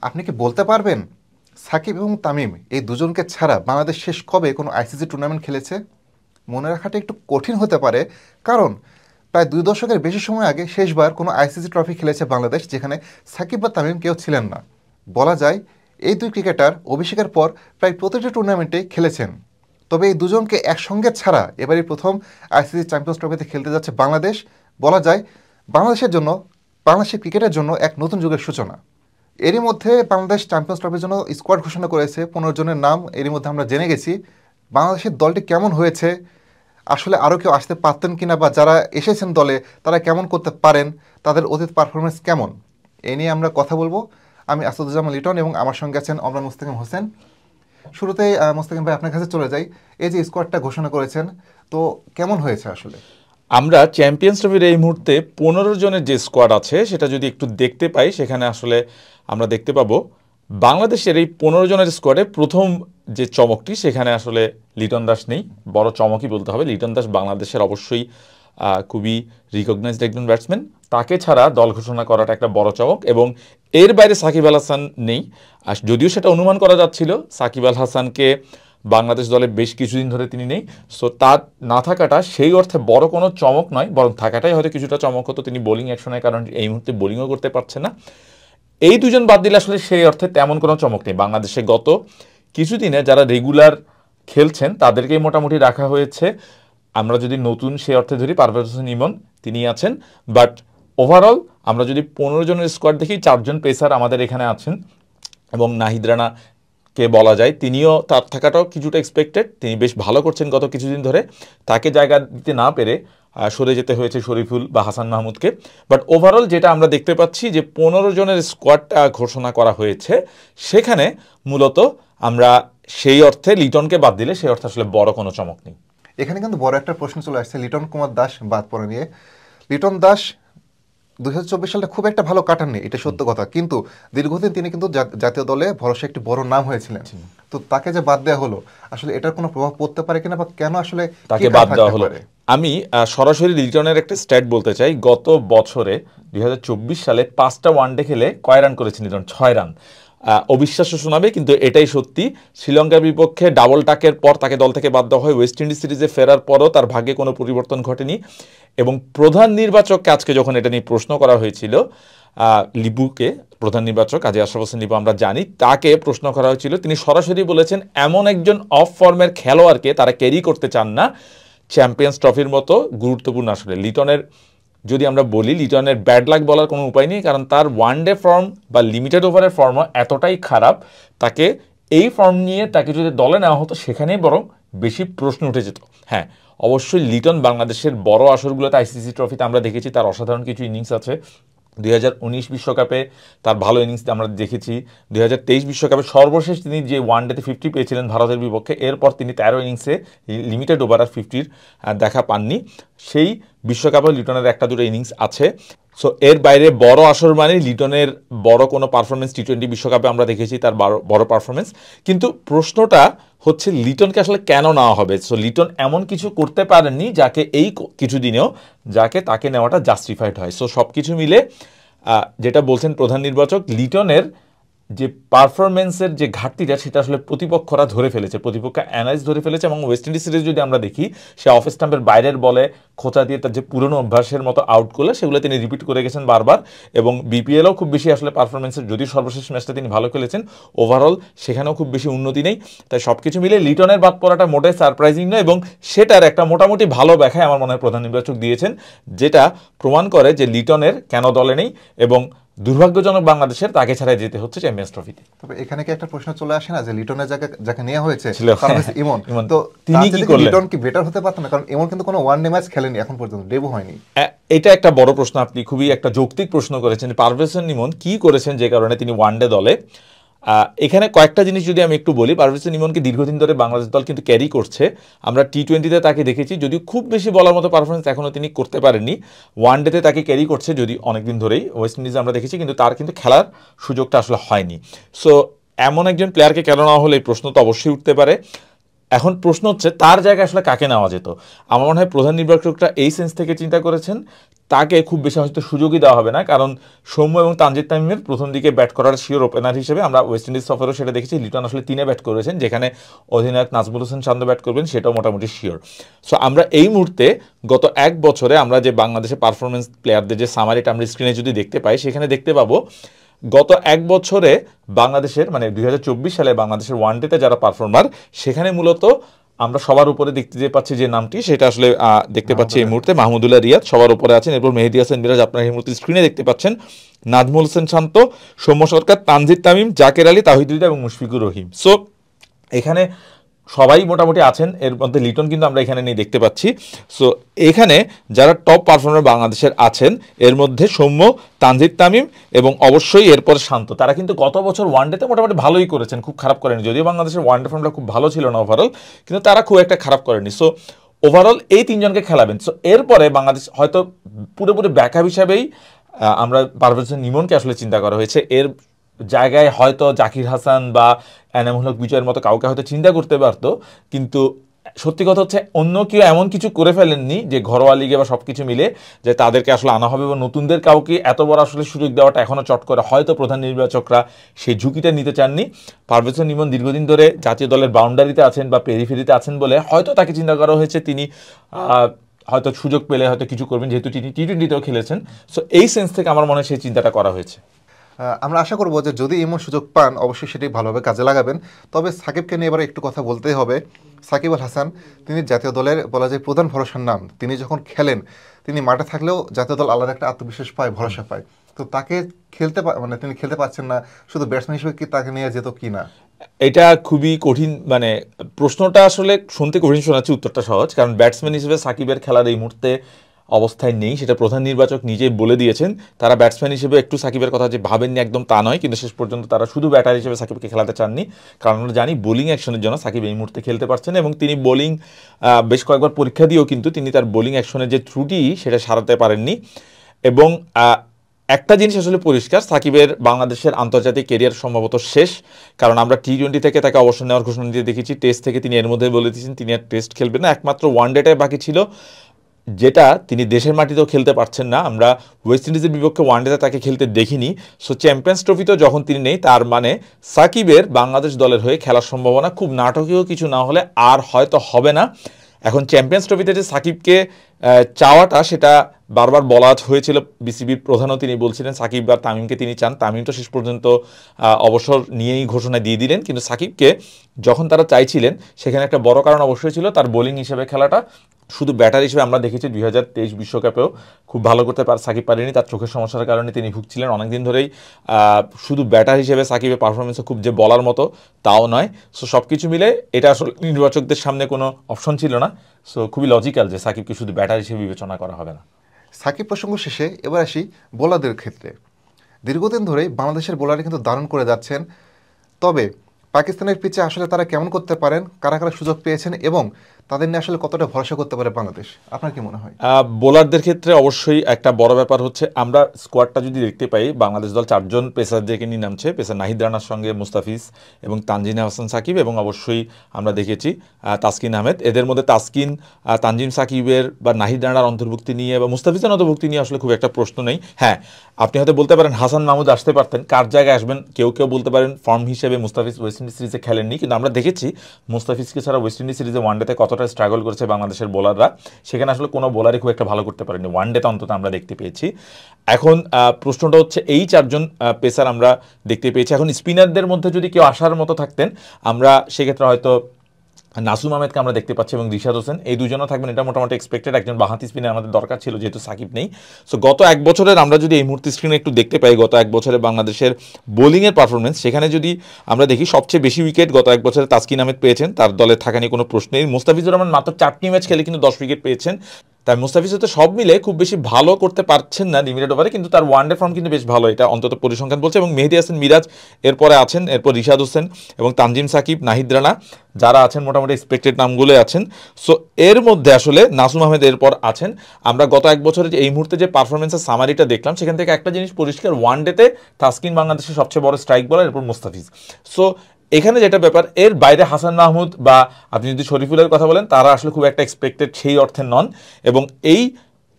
আপনি কি বলতে পারবেন সাকিব এবং তামিম এই দুজনকে ছাড়া বাংলাদেশ শেষ কবে কোনো আইসিসি টুর্নামেন্ট খেলেছে? মনে রাখাটা একটু কঠিন হতে পারে, কারণ প্রায় 2 দশকের বেশি সময় আগে শেষবার কোনো আইসিসি ট্রফি খেলেছে বাংলাদেশ, যেখানে সাকিব বা তামিম কেউ ছিলেন না। বলা যায় এই দুই ক্রিকেটার অভিষেকের পর প্রায় প্রতিটি টুর্নামেন্টে খেলেছেন। তবে এই দুজনকে একসঙ্গে ছাড়া এবারই প্রথম আইসিসি চ্যাম্পিয়ন্স ট্রফিতে খেলতে যাচ্ছে বাংলাদেশ। বলা যায় বাংলাদেশের জন্য, বাংলাদেশের ক্রিকেটের জন্য এক নতুন যুগের সূচনা। এরই মধ্যে বাংলাদেশ চ্যাম্পিয়ন্স ট্রফির জন্য স্কোয়াড ঘোষণা করেছে 15 জনের নাম। এরই মধ্যে আমরা জেনে গেছি বাংলাদেশের দলটি কেমন হয়েছে, আসলে আরও কেউ আসতে পারতেন কিনা, বা যারা এসেছেন দলে তারা কেমন করতে পারেন, তাদের অতীত পারফরমেন্স কেমন, এ নিয়ে আমরা কথা বলবো। আমি আসাদুজ্জামান লিটন এবং আমার সঙ্গে আছেন অমরান মুস্তাকিম হোসেন। শুরুতেই মুস্তাকিম ভাই আপনার কাছে চলে যাই। এই যে স্কোয়াডটা ঘোষণা করেছেন, তো কেমন হয়েছে আসলে? আমরা চ্যাম্পিয়ন্স ট্রফির এই মুহূর্তে 15 জনের যে স্কোয়াড আছে সেটা যদি একটু দেখতে পাই, সেখানে আসলে আমরা দেখতে পাবো বাংলাদেশের এই 15 জনের স্কোয়াডে প্রথম যে চমকটি, সেখানে আসলে লিটন দাস নেই। বড় চমকই বলতে হবে। লিটন দাস বাংলাদেশের অবশ্যই খুবই রিকগনাইজড একজন ব্যাটসম্যান, তাকে ছাড়া দল ঘোষণা করাটা একটা বড় চমক। এবং এর বাইরে সাকিব আল হাসান নেই। আর যদিও সেটা অনুমান করা যাচ্ছিল, সাকিব আল হাসানকে বাংলাদেশ দলে বেশ কিছুদিন ধরে তিনি নেই। সো তার না থাকাটা সেই অর্থে বড় কোনো চমক নয়, বরং থাকাটাই হয়তো কিছুটা চমক হতো। তিনি বোলিং অ্যাকশনের কারণে এই মুহূর্তে বোলিংও করতে পারছে না। এই দুজন বাদ দিলে আসলে সেই অর্থে তেমন কোনো চমক নেই। বাংলাদেশে গত কিছুদিনে যারা রেগুলার খেলছেন তাদেরকেই মোটামুটি রাখা হয়েছে। আমরা যদি নতুন সেই অর্থে ধরি, পারভেজ হোসেন ইমন তিনি আছেন, বাট ওভারঅল আমরা যদি 15 জনের স্কোয়াড দেখি, 4 জন পেসার আমাদের এখানে আছেন এবং নাহিদ রানা কে বলা যায় তিনিও, তার থাকাটাও কিছুটা এক্সপেক্টেড। তিনি বেশ ভালো করছেন গত কিছুদিন ধরে। তাকে জায়গা দিতে না পেরে সরে যেতে হয়েছে শরীফুল বা হাসান মাহমুদকে। বাট ওভারঅল যেটা আমরা দেখতে পাচ্ছি যে 15 জনের স্কোয়াডটা ঘোষণা করা হয়েছে, সেখানে মূলত আমরা সেই অর্থে লিটনকে বাদ দিলে সেই অর্থে আসলে বড় কোনো চমক নেই। এখানে কিন্তু বড় একটা প্রশ্ন চলে আসছে লিটন কুমার দাস বাদ পড়ে নিয়ে। লিটন দাস 2024 সালটা খুব একটা ভালো কাটাননি, এটা সত্য কথা, কিন্তু দীর্ঘদিন তিনি কিন্তু জাতীয় দলে ভরসা একটি বড় নাম হয়েছিলেন। তো তাকে যে বাদ দেওয়া হলো, আসলে এটার কোনো প্রভাব পড়তে পারে কিনা, বা কেন আসলে তাকে বাদ দেওয়া হলো? আমি সরাসরি লিটনের একটা স্ট্যাট বলতে চাই। গত বছরে 2024 সালে 5টা ওয়ানডে খেলে কয় রান করেছেন লিটন? 6 রান। অবিশ্বাস্য শোনাবে, কিন্তু এটাই সত্যি। শ্রীলঙ্কার বিপক্ষে ডাবল টাকের পর তাকে দল থেকে বাদ দেওয়া হয়। ওয়েস্ট ইন্ডিজ সিরিজে ফেরার পরও তার ভাগ্যে কোনো পরিবর্তন ঘটেনি। এবং প্রধান নির্বাচককে আজকে যখন এটা নিয়ে প্রশ্ন করা হয়েছিল, লিবুকে, প্রধান নির্বাচক কাজী আশরাফ হোসেন লিবু আমরা জানি, তাকে প্রশ্ন করা হয়েছিল, তিনি সরাসরি বলেছেন এমন একজন অফ ফর্মের খেলোয়াড়কে তারা ক্যারি করতে চান না চ্যাম্পিয়ন্স ট্রফির মতো গুরুত্বপূর্ণ। আসলে লিটনের যদি আমরা বলি, লিটনের ব্যাড লাক বলার কোনো উপায় নেই, কারণ তার ওয়ানডে ফর্ম বা লিমিটেড ওভারের ফর্মও এতটাই খারাপ, তাকে এই ফর্ম নিয়ে তাকে যদি দলে নেওয়া হতো সেখানেই বরং বেশি প্রশ্ন উঠে যেত। হ্যাঁ, অবশ্যই লিটন বাংলাদেশের বড় আসরগুলোতে আইসিসি ট্রফিতে আমরা দেখেছি তার অসাধারণ কিছু ইনিংস আছে। 2019 বিশ্বকাপে তার ভালো ইনিংস আমরা দেখেছি। 2023 বিশ্বকাপে সর্বশেষ তিনি যে ওয়ানডেতে 50 পেয়েছিলেন ভারতের বিপক্ষে, এরপর তিনি 13 ইনিংসে লিমিটেড ওভার আর 50-র দেখা পাননি। সেই বিশ্বকাপে লিটনের একটা দুটো ইনিংস আছে। সো এর বাইরে বড় আসর মানে লিটনের বড় কোনো পারফরমেন্স টি-20 বিশ্বকাপে আমরা দেখেছি তার বড় পারফরমেন্স। কিন্তু প্রশ্নটা হচ্ছে লিটনকে আসলে কেন নেওয়া হবে? সো লিটন এমন কিছু করতে পারেননি যাকে এই কিছুদিনেও যাকে তাকে নেওয়াটা জাস্টিফাইড হয়। সো সব কিছু মিলে যেটা বলছেন প্রধান নির্বাচক, লিটনের যে পারফরমেন্সের যে ঘাটতিটা সেটা আসলে প্রতিপক্ষরা ধরে ফেলেছে, প্রতিপক্ষ অ্যানালাইজ ধরে ফেলেছে। এবং ওয়েস্ট ইন্ডিজ সিরিজ যদি আমরা দেখি, সে অফ স্টাম্পের বাইরের বলে খোঁচা দিয়ে তার যে পুরনো অভ্যাসের মতো আউট করলে সেগুলো তিনি রিপিট করে গেছেন বারবার। এবং বিপিএলও খুব বেশি আসলে পারফরমেন্সের, যদি সর্বশেষ ম্যাচটা তিনি ভালো খেলেছেন, ওভারঅল সেখানেও খুব বেশি উন্নতি নেই। তাই সব কিছু মিলে লিটনের বাদ পড়াটা মোটেই সারপ্রাইজিং নয়, এবং সেটার একটা মোটামুটি ভালো ব্যাখ্যায় আমার মনে হয় প্রধান নির্বাচক দিয়েছেন, যেটা প্রমাণ করে যে লিটনের কেন দলে নেই এবং দুর্ভাগ্যজনক বাংলাদেশের তাকে ছাড়াই যেতে হচ্ছে চ্যাম্পিয়ন্স ট্রফিতে। তবে এখানে কি একটা প্রশ্ন চলে আসে না যে লিটনের যাকে নেওয়া হয়েছে ইমন, তো তিনি কি করলেন? লিটন কি বেটার হতে পারতেন না? কারণ ইমন কিন্তু কোনো ওয়ানডে ম্যাচ খেলেনি এখন পর্যন্ত, ডেবু হয়নি। এটা একটা বড় প্রশ্ন, আপনি খুবই একটা যৌক্তিক প্রশ্ন করেছেন। পারভেজ হোসেন ইমন কি করেছেন যে কারণে তিনি ওয়ানডে দলে? এখানে কয়েকটা জিনিস যদি আমি একটু বলি। পারভেজ হোসেন ইমনকে দীর্ঘদিন ধরে বাংলাদেশ দল কিন্তু ক্যারি করছে। আমরা টি-20তে তাকে দেখেছি, যদিও খুব বেশি বলার মতো পারফরমেন্স এখনও তিনি করতে পারেননি। ওয়ানডেতে তাকে ক্যারি করছে যদি অনেকদিন ধরেই, ওয়েস্ট ইন্ডিজে আমরা দেখেছি, কিন্তু তার কিন্তু খেলার সুযোগটা আসলে হয়নি। সো এমন একজন প্লেয়ারকে কেন নেওয়া হলে এই প্রশ্ন তো অবশ্যই উঠতে পারে। এখন প্রশ্ন হচ্ছে তার জায়গায় আসলে কাকে নেওয়া যেত। আমার মনে হয় প্রধান নির্বাচকরা এই সেন্স থেকে চিন্তা করেছেন তাকে খুব বেশি হয়তো সুযোগই দেওয়া হবে না, কারণ সৌম্য এবং তানজিদ তামিমের প্রথম দিকে ব্যাট করার শিওর ওপেনার হিসেবে আমরা ওয়েস্ট ইন্ডিজ সফরেও সেটা দেখেছি, লিটন আসলে 3-এ ব্যাট করেছেন, যেখানে অধিনায়ক নাজমুল হোসেন শান্ত ব্যাট করবেন সেটাও মোটামুটি শিওর। সো আমরা এই মুহূর্তে গত 1 বছরে আমরা যে বাংলাদেশের পারফরমেন্স প্লেয়ারদের যে সামারিটা আমরা স্ক্রিনে যদি দেখতে পাই, সেখানে দেখতে পাবো গত 1 বছরে বাংলাদেশের মানে 2024 সালে বাংলাদেশের ওয়ানডেতে যারা পারফর্মার, সেখানে মূলত আমরা সবার উপরে দেখতে পাচ্ছি যে নামটি, সেটা আসলে দেখতে পাচ্ছি এই মুহূর্তে মাহমুদুল্লাহ রিয়াদ সবার উপরে আছেন, এরপর মেহেদী হাসান মিরাজ আপনারা এই মুহূর্তে স্ক্রিনে দেখতে পাচ্ছেন, নাজমুল হোসেন শান্ত, সৌম্য সরকার, তানজিদ তামিম, জাকের আলী, তাহিদ হৃদয় এবং মুশফিকুর রহিম। সো এখানে সবাই মোটামুটি আছেন, এর মধ্যে লিটন কিন্তু আমরা এখানে নিয়ে দেখতে পাচ্ছি। সো এখানে যারা টপ পারফর্মার বাংলাদেশের আছেন এর মধ্যে সৌম্য, তানজিদ তামিম এবং অবশ্যই এরপর শান্ত, তারা কিন্তু গত বছর ওয়ানডেতে মোটামুটি ভালোই করেছেন, খুব খারাপ করেনি, যদিও বাংলাদেশের ওয়ানডে ফর্মটা খুব ভালো ছিল না ওভারঅল, কিন্তু তারা খুব একটা খারাপ করেনি। সো ওভারঅল এই 3 জনকে খেলাবেন। সো এরপরে বাংলাদেশ হয়তো পুরোপুরি ব্যাকআপ হিসাবেই আমরা পারভেজ হোসেন ইমনকে আসলে চিন্তা করা হয়েছে, এর জায়গায় হয়তো জাকির হাসান বা এনামুল হক বিজয়ের মতো কাউকে হয়তো চিন্তা করতে পারতো, কিন্তু সত্যি কথা হচ্ছে অন্য কেউ এমন কিছু করে ফেলেননি যে ঘরোয়া লিগে বা সবকিছু মিলে যে তাদেরকে আসলে আনা হবে, বা নতুনদের কাউকে এত বড় আসলে সুযোগ দেওয়াটা এখনো চট করে হয়তো প্রধান নির্বাচকরা সেই ঝুঁকিটা নিতে চাননি। পারভেজ হোসেন ইমন দীর্ঘদিন ধরে জাতীয় দলের বাউন্ডারিতে আছেন বা পেরিফেরিতে আছেন বলে হয়তো তাকে চিন্তা করা হয়েছে তিনি হয়তো সুযোগ পেলে হয়তো কিছু করবেন, যেহেতু তিনি টি-20তেও খেলেছেন। সো এই সেন্স থেকে আমার মনে হয় সেই চিন্তাটা করা হয়েছে। আমরা আশা করবো যে যদি এমন সুযোগ পান অবশ্যই সেটি ভালোভাবে কাজে লাগাবেন। তবে সাকিবকে নিয়ে এবার একটু কথা বলতেই হবে। সাকিব আল হাসান তিনি জাতীয় দলের বলা যায় প্রধান ভরসার নাম, তিনি যখন খেলেন তিনি মাঠে থাকলেও জাতীয় দল আলাদা একটা আত্মবিশ্বাস পায়, ভরসা পায়। তো তাকে খেলতে মানে তিনি খেলতে পারছেন না, শুধু ব্যাটসম্যান হিসেবে কি তাকে নিয়ে যেত কি না? এটা খুবই কঠিন, মানে প্রশ্নটা আসলে শুনতে কঠিন শোনাচ্ছে, উত্তরটা সহজ, কারণ ব্যাটসম্যান হিসেবে সাকিবের খেলার এই মুহূর্তে অবস্থায় নেই, সেটা প্রধান নির্বাচক নিজেই বলে দিয়েছেন। তারা ব্যাটসম্যান হিসেবে একটু সাকিবের কথা যে ভাবেননি একদম তা নয়, কিন্তু শেষ পর্যন্ত তারা শুধু ব্যাটার হিসেবে সাকিবকে খেলাতে চাননি, কারণ আমরা জানি বোলিং অ্যাকশনের জন্য সাকিব এই মুহূর্তে খেলতে পারছেন, এবং তিনি বোলিং বেশ কয়েকবার পরীক্ষা দিয়েও কিন্তু তিনি তার বোলিং অ্যাকশনের যে ত্রুটি সেটা সারাতে পারেননি। এবং একটা জিনিস আসলে পরিষ্কার, সাকিবের বাংলাদেশের আন্তর্জাতিক কেরিয়ার সম্ভবত শেষ, কারণ আমরা টি-20 থেকে তাকে অবসর নেওয়ার ঘোষণা দিয়ে দেখেছি, টেস্ট থেকে তিনি এর মধ্যে বলে দিয়েছেন তিনি আর টেস্ট খেলবেন না, একমাত্র ওয়ানডেটাই বাকি ছিল, যেটা তিনি দেশের মাটিতেও খেলতে পারছেন না। আমরা ওয়েস্ট ইন্ডিজের বিপক্ষে ওয়ানডেতে তাকে খেলতে দেখিনি। সো চ্যাম্পিয়ন্স ট্রফিতেও যখন তিনি নেই, তার মানে সাকিবের বাংলাদেশ দলের হয়ে খেলার সম্ভাবনা খুব নাটকীয় কিছু না হলে আর হয়তো হবে না। এখন চ্যাম্পিয়ন্স ট্রফিতে যে সাকিবকে চাওয়াটা সেটা বারবার বলা হয়েছিল, বিসিবির প্রধানও তিনি বলছিলেন সাকিব আর তামিমকে তিনি চান, তামিম তো শেষ পর্যন্ত অবসর নিয়েই ঘোষণা দিয়ে দিলেন, কিন্তু সাকিবকে যখন তারা চাইছিলেন সেখানে একটা বড় কারণ অবশ্যই ছিল তার বোলিং হিসেবে খেলাটা। শুধু ব্যাটার হিসেবে আমরা দেখেছি 2023 বিশ্বকাপেও খুব ভালো করতে সাকিব পারেনি, তার চোখের সমস্যার কারণে তিনি ভুগছিলেন অনেকদিন ধরেই। শুধু ব্যাটার হিসেবে সাকিবের পারফরমেন্সও খুব যে বলার মতো তাও নয়। সো সব কিছু মিলে এটা আসলে নির্বাচকদের সামনে কোনো অপশন ছিল না। সো খুবই লজিক্যাল যে সাকিবকে শুধু ব্যাটার হিসেবে বিবেচনা করা হবে না। সাকিব প্রসঙ্গ শেষে এবার আসি বোলারদের ক্ষেত্রে। দীর্ঘদিন ধরেই বাংলাদেশের বোলাররা কিন্তু দারুণ করে যাচ্ছেন, তবে পাকিস্তানের পিচে আসলে তারা কেমন করতে পারেন, কারা কারা সুযোগ পেয়েছেন এবং তাদের নিয়ে আসলে কতটা ভরসা করতে পারে বাংলাদেশ, আপনার কি মনে হয়? বোলারদের ক্ষেত্রে অবশ্যই একটা বড় ব্যাপার হচ্ছে আমরা স্কোয়াডটা যদি দেখতে পাই, বাংলাদেশ দল 4 জন পেসারদেরকে নিয়ে নামছে, পেসার নাহিদ রানার সঙ্গে মুস্তাফিজ এবং তানজিম হাসান সাকিব, এবং অবশ্যই আমরা দেখেছি তাসকিন আহমেদ। এদের মধ্যে তাসকিন, তানজিম সাকিবের বা নাহিদ রানার অন্তর্ভুক্তি নিয়ে বা মুস্তাফিজের অন্তর্ভুক্তি নিয়ে আসলে খুব একটা প্রশ্ন নেই। হ্যাঁ, আপনি হয়তো বলতে পারেন হাসান মাহমুদ আসতে পারতেন, কার জায়গায় আসবেন, কেউ কেউ বলতে পারেন ফর্ম হিসেবে মুস্তাফিজ ওয়েস্ট ইন্ডিজ সিরিজে খেলেননি, কিন্তু আমরা দেখেছি মুস্তাফিজকে ছাড়া ওয়েস্ট ইন্ডিজ সিরিজে ওয়ানডেতে কতটা স্ট্রাগল করেছে বাংলাদেশের বোলাররা, সেখানে আসলে কোনো বোলারই খুব একটা ভালো করতে পারেনি, ওয়ানডেতে অন্তত আমরা দেখতে পেয়েছি। এখন প্রশ্নটা হচ্ছে এই 4 জন পেসার আমরা দেখতে পেয়েছি, এখন স্পিনারদের মধ্যে যদি কেউ আসার মতো থাকতেন আমরা সেক্ষেত্রে হয়তো নাসুম আহমেদকে আমরা দেখতে পাচ্ছি এবং রিশাদ হোসেন, এই দুজনও থাকবেন, এটা মোটামুটি এক্সপেক্টেড। একজন বাঁহাতি স্পিনার আমাদের দরকার ছিল যেহেতু সাকিব নেই। সো গত 1 বছরের আমরা যদি এই মুহূর্তে স্ক্রিনে একটু দেখতে পাই গত 1 বছরে বাংলাদেশের বোলিংয়ের পারফরমেন্স, সেখানে যদি আমরা দেখি সবচেয়ে বেশি উইকেট গত 1 বছরে তাসকিন আহমেদ পেয়েছেন, তার দলে থাকা নিয়ে কোনো প্রশ্ন নেই। মুস্তাফিজুর রহমান মাত্র 4টি ম্যাচ খেলে কিন্তু 10 উইকেট পেয়েছেন, তাই মুস্তাফিজ হয়তো সব মিলে খুব বেশি ভালো করতে পারছেন না লিমিটেড ওভারে, কিন্তু তার ওয়ানডে ফর্ম কিন্তু বেশ ভালো, এটা অন্তত পরিসংখ্যান বলছে। এবং মেহেদী হাসান মিরাজ এরপরে আছেন, এরপর রিশাদ হোসেন এবং তানজিম সাকিব, নাহিদ রানা যারা আছেন মোটামুটি এক্সপেক্টেড নামগুলো আছেন। সো এর মধ্যে আসলে নাসুম আহমেদ এরপর আছেন। আমরা গত 1 বছরে এই মুহূর্তে যে পারফরমেন্সের সামারিটা দেখলাম সেখান থেকে একটা জিনিস পরিষ্কার, ওয়ানডেতে তাসকিন বাংলাদেশের সবচেয়ে বড় স্ট্রাইক বলার, এরপর মুস্তাফিজ। সো এখানে যেটা ব্যাপার, এর বাইরে হাসান মাহমুদ বা আপনি যদি শরীফুলের কথা বলেন, তারা আসলে খুব একটা এক্সপেক্টেড সেই অর্থে নন। এবং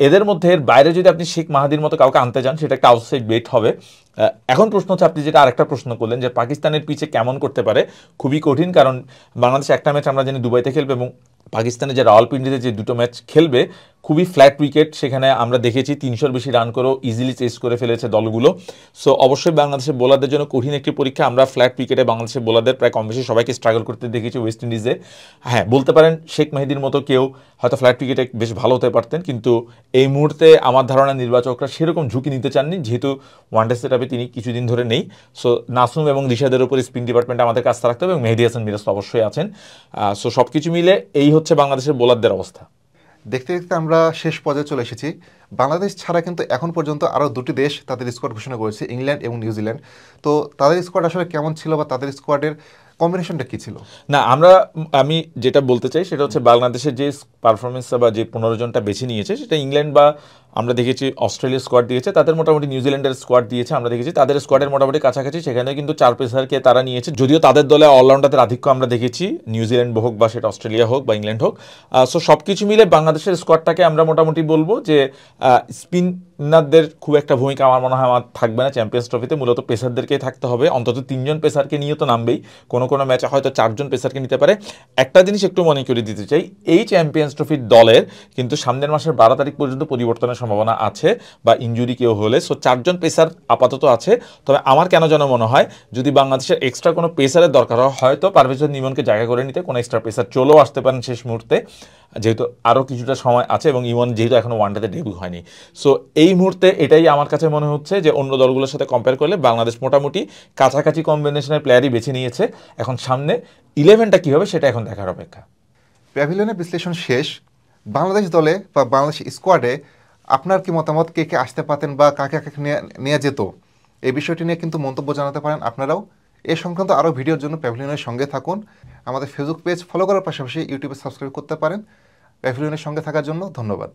এদের মধ্যে এর বাইরে যদি আপনি শেখ মাহাদির মতো কাউকে আনতে যান, সেটা একটা আউটসাইড বেট হবে। এখন প্রশ্ন হচ্ছে, আপনি যেটা আরেকটা প্রশ্ন করলেন যে পাকিস্তানের পিচে কেমন করতে পারে, খুবই কঠিন। কারণ বাংলাদেশ একটা ম্যাচ আমরা জানি দুবাইতে খেলবে, এবং পাকিস্তানে যে রাওয়ালপিন্ডিতে যে দুটো ম্যাচ খেলবে খুবই ফ্ল্যাট উইকেট, সেখানে আমরা দেখেছি 300-র বেশি রান করেও ইজিলি চেস করে ফেলেছে দলগুলো। সো অবশ্যই বাংলাদেশের বোলারদের জন্য কঠিন একটি পরীক্ষা। আমরা ফ্ল্যাট উইকেটে বাংলাদেশের বোলারদের প্রায় কম বেশি সবাইকে স্ট্রাগল করতে দেখেছি ওয়েস্ট ইন্ডিজে। হ্যাঁ, বলতে পারেন শেখ মেহেদির মতো কেউ হয়তো ফ্ল্যাট উইকেটে বেশ ভালো হতে পারতেন, কিন্তু এই মুহূর্তে আমার ধারণা নির্বাচকরা সেরকম ঝুঁকি নিতে চাননি, যেহেতু ওয়ানডে সেটআপে তিনি কিছুদিন ধরে নেই। সো নাসুম এবং রিশাদের উপর স্পিন ডিপার্টমেন্টে আমাদের কাজটা রাখতে হবে, এবং মেহেদী হাসান মিরাজ তো অবশ্যই আছেন। সো সব কিছু মিলে এই হচ্ছে বাংলাদেশের বোলারদের অবস্থা। দেখতে দেখতে আমরা শেষ পর্যায়ে চলে এসেছি। বাংলাদেশ ছাড়া কিন্তু এখন পর্যন্ত আরও দুটি দেশ তাদের স্কোয়াড ঘোষণা করেছে, ইংল্যান্ড এবং নিউজিল্যান্ড। তো তাদের স্কোয়াড আসলে কেমন ছিল বা তাদের স্কোয়াডের কম্বিনেশনটা কী ছিল? না, আমি যেটা বলতে চাই সেটা হচ্ছে, বাংলাদেশের যে পারফরমেন্সটা বা যে 15 জনটা বেছে নিয়েছে, সেটা ইংল্যান্ড বা আমরা দেখেছি অস্ট্রেলিয়ার স্কোয়াড দিয়েছে, তাদের মোটামুটি নিউজিল্যান্ডের স্কোয়াড দিয়েছে, আমরা দেখেছি তাদের স্কোয়াডের মোটামুটি কাছাকাছি। সেখানে কিন্তু 4 পেসারকে তারা নিয়েছে, যদিও তাদের দলে অলরাউন্ডারদের আধিক্য আমরা দেখেছি, নিউজিল্যান্ড হোক বা সেটা অস্ট্রেলিয়া হোক বা ইংল্যান্ড হোক। সো সব কিছু মিলে বাংলাদেশের স্কোয়াডটাকে আমরা মোটামুটি বলবো যে স্পিনারদের খুব একটা ভূমিকা আমার মনে হয় আমার থাকবে না চ্যাম্পিয়ন্স ট্রফিতে। মূলত পেসারদেরকেই থাকতে হবে, অন্তত 3 জন পেসারকে নিয়ে তো নামবেই, কোনো কোনো ম্যাচে হয়তো 4 জন পেসারকে নিতে পারে। একটা জিনিস একটু মনে করে দিতে চাই, এই চ্যাম্পিয়ন্স ট্রফির দলের কিন্তু সামনের মাসের 12 তারিখ পর্যন্ত পরিবর্তনের সম্ভাবনা আছে, বা ইনজুরি কেউ হলে। সো 4 জন পেসার আপাতত আছে। তবে আমার কেন যেন মনে হয়, যদি বাংলাদেশের এক্সট্রা কোনো পেসারের দরকার হয়, হয়তো পারভেজ হোসেন ইমনকে জায়গা করে নিতে কোনো এক্সট্রা পেসার চলেও আসতে পারেন শেষ মুহূর্তে, যেহেতু আরও কিছুটা সময় আছে, এবং ইমন যেহেতু এখনো ওয়ানডেতে ডেবিউ হয়নি। সো এই মুহূর্তে এটাই আমার কাছে মনে হচ্ছে যে অন্য দলগুলোর সাথে কম্পেয়ার করলে বাংলাদেশ মোটামুটি কাছাকাছি কম্বিনেশনের প্লেয়ারই বেছে নিয়েছে। এখন সামনে 11টা কী হবে সেটা এখন দেখার অপেক্ষা। প্যাভিলিয়নের বিশ্লেষণ শেষ। বাংলাদেশ দলে বা বাংলাদেশ স্কোয়াডে আপনার কি মতামত, কে কে আসতে পারতেন বা কাকে কাকে নেওয়া যেত, এই বিষয়টি নিয়ে কিন্তু মন্তব্য জানাতে পারেন আপনারাও। এ সংক্রান্ত আরও ভিডিওর জন্য প্যাভিলিয়নের সঙ্গে থাকুন। আমাদের ফেসবুক পেজ ফলো করার পাশাপাশি ইউটিউবে সাবস্ক্রাইব করতে পারেন। প্যাভিলিয়নের সঙ্গে থাকার জন্য ধন্যবাদ।